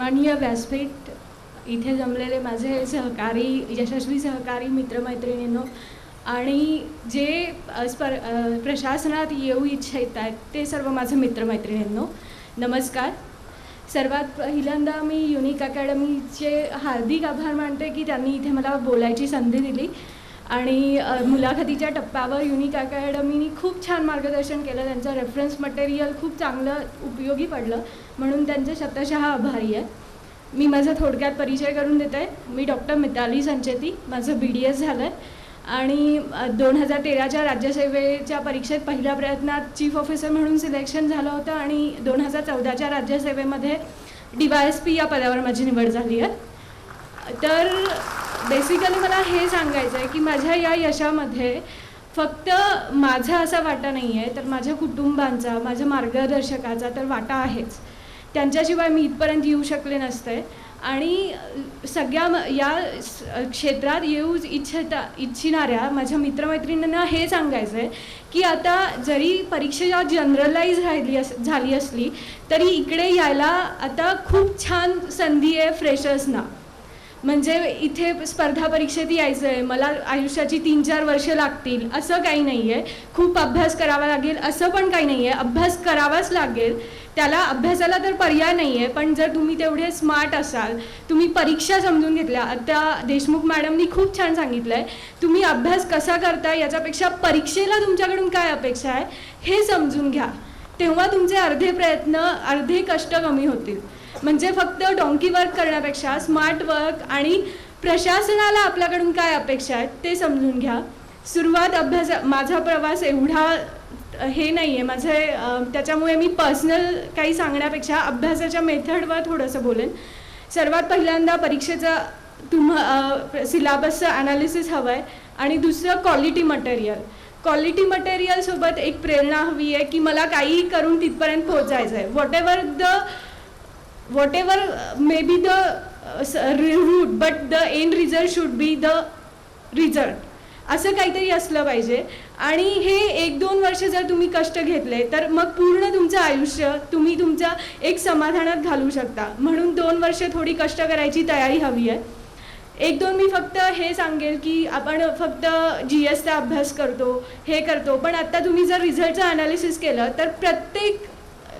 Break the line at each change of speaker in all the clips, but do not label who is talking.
सन्माननीय व्यासपीठ, इथे जमलेले माझे सहकारी, यशस्वी सहकारी, मित्रमैत्रिणींनो आणि जे प्रशासनात येऊ इच्छित आहेत ते सर्व माझे मित्रमैत्रिणींनो, नमस्कार. सर्वात पहिल्यांदा मी युनिक अकॅडमीचे हार्दिक आभार मानते की त्यांनी इथे मला बोलायची संधी दिली आणि मुलाखतीच्या टप्प्यावर युनिक अकॅडमीनी खूप छान मार्गदर्शन केलं. त्यांचं रेफरन्स मटेरियल खूप चांगलं उपयोगी पडलं, म्हणून त्यांचे शतशः आभारी आहे. मी माझा थोडक्यात परिचय करून देते. मी डॉक्टर मिताली संचेती, माझं BDS झालं आहे आणि 2013च्या राज्यसेवेच्या परीक्षेत पहिल्या प्रयत्नात चीफ ऑफिसर म्हणून सिलेक्शन झालं होतं आणि 2014च्या राज्यसेवेमध्ये DYSP या पदावर माझी निवड झाली आहे. तर बेसिकली मला हे सांगायचं आहे की माझ्या या यशामध्ये फक्त माझा असा वाटा नाही आहे, तर माझ्या कुटुंबांचा, माझ्या मार्गदर्शकाचा तर वाटा आहेच. त्यांच्याशिवाय मी इथपर्यंत येऊ शकले नसते आणि सगळ्या या क्षेत्रात येऊ इच्छिणाऱ्या माझ्या मित्रमैत्रिणींना हे सांगायचं आहे की आता जरी परीक्षा जनरलाइज झाली असली तरी इकडे यायला आता खूप छान संधी आहे फ्रेशर्सना. म्हणजे इथे स्पर्धा परीक्षेत यायचं आहे, मला आयुष्याची 3-4 वर्षे लागतील असं काही नाही आहे. खूप अभ्यास करावा लागेल असं पण काही नाही आहे. अभ्यास करावाच लागेल, त्याला अभ्यासाला तर पर्याय नाही आहे. पण जर तुम्ही तेवढे स्मार्ट असाल, तुम्ही परीक्षा समजून घेतल्या, आता देशमुख मॅडमनी खूप छान सांगितलं आहे, तुम्ही अभ्यास कसा करता याच्यापेक्षा परीक्षेला तुमच्याकडून काय अपेक्षा आहे हे समजून घ्या. तेव्हा तुमचे अर्धे प्रयत्न, अर्धे कष्ट कमी होतील. म्हणजे फक्त डॉंकी वर्क करण्यापेक्षा स्मार्ट वर्क आणि प्रशासनाला आपल्याकडून काय अपेक्षा आहेत ते समजून घ्या. सुरुवात अभ्यास, माझा प्रवास एवढा हे नाही आहे माझे, त्याच्यामुळे मी पर्सनल काही सांगण्यापेक्षा अभ्यासाच्या मेथडवर थोडंसं बोलेन. सर्वात पहिल्यांदा परीक्षेचा सिलेबसचं ॲनालिसिस हवं आहे आणि दुसरं क्वालिटी मटेरियल. क्वालिटी मटेरियलसोबत एक प्रेरणा हवी आहे की मला काही करून तिथपर्यंत पोहोचायचं आहे. whatever may be the route, but the end result should be the result. असं काहीतरी असलं पाहिजे. आणि हे 1-2 वर्ष जर तुम्ही कष्ट घेतले तर मग पूर्ण तुमचं आयुष्य तुम्ही तुमच्या एक समाधानात घालवू शकता. म्हणून 2 वर्ष थोडी कष्ट करायची तयारी हवी आहे. 1-2 मी फक्त हे सांगेल की आपण फक्त GSचा अभ्यास करतो, हे करतो, पण आता तुम्ही जर रिझल्टचं ॲनालिसिस केलं तर प्रत्येक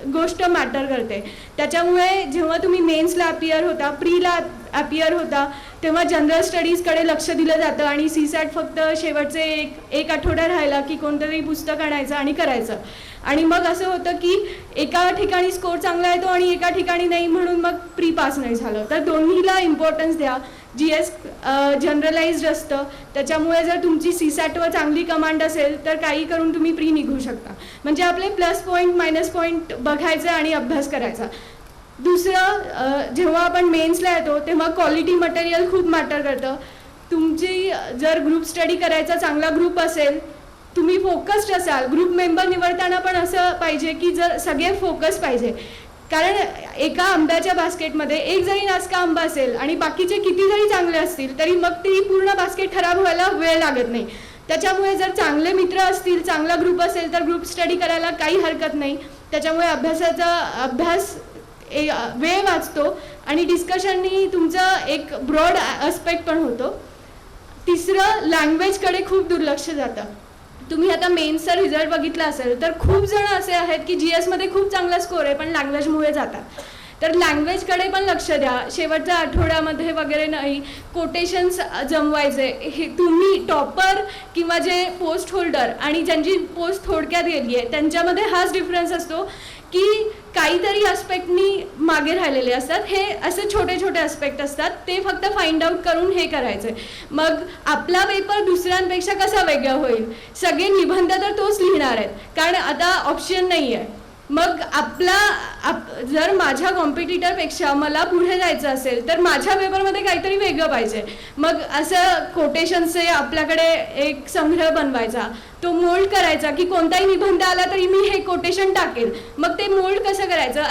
गोष्ट मॅटर करते. त्याच्यामुळे जेव्हा तुम्ही मेन्सला अपियर होता, प्रीला अपियर होता, तेव्हा जनरल स्टडीजकडे लक्ष दिलं जातं आणि CSAT फक्त शेवटचे एक आठवडा राहिला की कोणतंतरी पुस्तक आणायचं आणि करायचं. आणि मग असं होतं की एका ठिकाणी स्कोर चांगला येतो आणि एका ठिकाणी नाही, म्हणून मग प्री पास नाही झालं. तर दोन्हीला इम्पॉर्टन्स द्या. GS जनरलाइज्ड असतं, त्याच्यामुळे जर तुमची CSATवर चांगली कमांड असेल तर काही करून तुम्ही प्री निघू शकता. म्हणजे आपले प्लस पॉईंट मायनस पॉईंट बघायचं आणि अभ्यास करायचा. दुसरं, जेव्हा आपण मेन्सला येतो तेव्हा क्वालिटी मटेरियल खूप मॅटर करतं. तुमची जर ग्रुप स्टडी करायचा चांगला ग्रुप असेल, तुम्ही फोकस्ड असाल, ग्रुप मेंबर निवडताना पण असं पाहिजे की जर सगळे फोकस पाहिजे. कारण एका आंब्याच्या बास्केटमध्ये एक जरी नासका आंबा असेल आणि बाकीचे किती जरी चांगले असतील तरी मग ती पूर्ण बास्केट खराब व्हायला वेळ लागत नाही. त्याच्यामुळे जर चांगले मित्र असतील, चांगला ग्रुप असेल तर ग्रुप स्टडी करायला काही हरकत नाही. त्याच्यामुळे अभ्यास वेळ वाचतो आणि डिस्कशननी तुमचं एक ब्रॉड ॲस्पेक्ट पण होतो. तिसरं, लँग्वेजकडे खूप दुर्लक्ष जातं. तुम्ही आता मेन्सचा रिझल्ट बघितला असेल तर खूप जण असे आहेत की GSमध्ये खूप चांगला स्कोर आहे पण लँग्वेजमुळे जातात. तर लँग्वेजकडे पण लक्ष द्या. शेवटच्या आठवड्यामध्ये वगैरे नाही, कोटेशन्स जमवायचे. हे तुम्ही टॉपर किंवा जे पोस्ट होल्डर आणि ज्यांची पोस्ट थोडक्यात गेली आहे त्यांच्यामध्ये हाच डिफरन्स असतो की काहीतरी ॲस्पेक्टनी मागे राहिलेले असतात. हे असे छोटे छोटे ॲस्पेक्ट असतात, ते फक्त फाइंड आउट करून हे करायचं. मग आपला पेपर दुसऱ्यांपेक्षा कसा वेगळा होईल? सगळे निबंध तर तोच लिहिणार आहेत, कारण आता ऑप्शन नाही आहे. मग जर माझ्या कॉम्पिटिटरपेक्षा मला पुढे जायचं असेल तर माझ्या पेपरमध्ये काहीतरी वेगळं पाहिजे. मग असं कोटेशनचे आपल्याकडे एक संग्रह बनवायचा, तो मोल्ड करायचा की कोणताही निबंध आला तरी मी हे कोटेशन टाकेल. मग ते मोल्ड कसं करायचं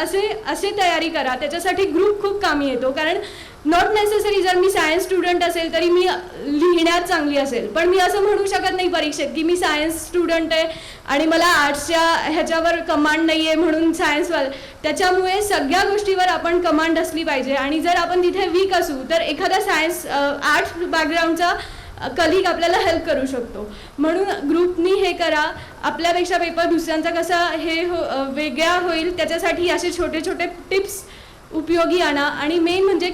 असे तयारी करा. त्याच्यासाठी ग्रुप खूप कामी येतो, कारण नॉट नेसेसरी जर मी सायन्स स्टुडंट असेल तरी मी लिहिण्यात चांगली असेल, पण मी असं म्हणू शकत नाही परीक्षेत की मी सायन्स स्टुडंट आहे आणि मला आर्ट्सच्या ह्याच्यावर कमांड नाही आहे म्हणून सायन्सवाला. त्याच्यामुळे सगळ्या गोष्टीवर आपण कमांड असली पाहिजे आणि जर आपण तिथे वीक असू तर एखादा सायन्स आर्ट्स बॅकग्राऊंडचा कलिग आपल्याला हेल्प करू शकतो. म्हणून ग्रुपनी हे करा, आपल्यापेक्षा पेपर दुसऱ्यांचा कसा वेगळा होईल त्याच्यासाठी असे छोटे छोटे टिप्स उपयोगी आणा. आणि मेन म्हणजे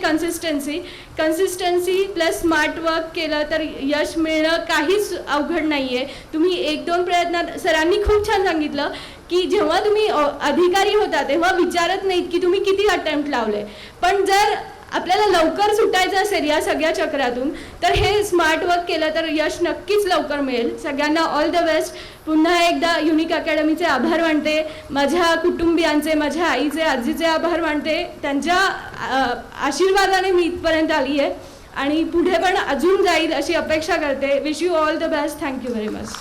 कन्सिस्टन्सी प्लस स्मार्ट वर्क केलं तर यश मिळणं काहीच अवघड नाही आहे. तुम्ही 1-2 प्रयत्नात, सरांनी खूप छान सांगितलं की जेव्हा तुम्ही अधिकारी होता तेव्हा विचारत नाहीत की तुम्ही किती अटेम्प्ट लावले, पण जर आपल्याला लवकर सुटायचं असेल या सगळ्या चक्रातून तर हे स्मार्ट वर्क केलं तर यश नक्कीच लवकर मिळेल. सगळ्यांना ऑल द बेस्ट. पुन्हा एकदा युनिक अकॅडमीचे आभार मानते, माझ्या कुटुंबियांचे, माझ्या आईचे, आजीचे आभार मानते. त्यांच्या आशीर्वादाने मी इथपर्यंत आली आहे आणि पुढे पण अजून जाईल अशी अपेक्षा करते. Wish you all the best. Thank you very much.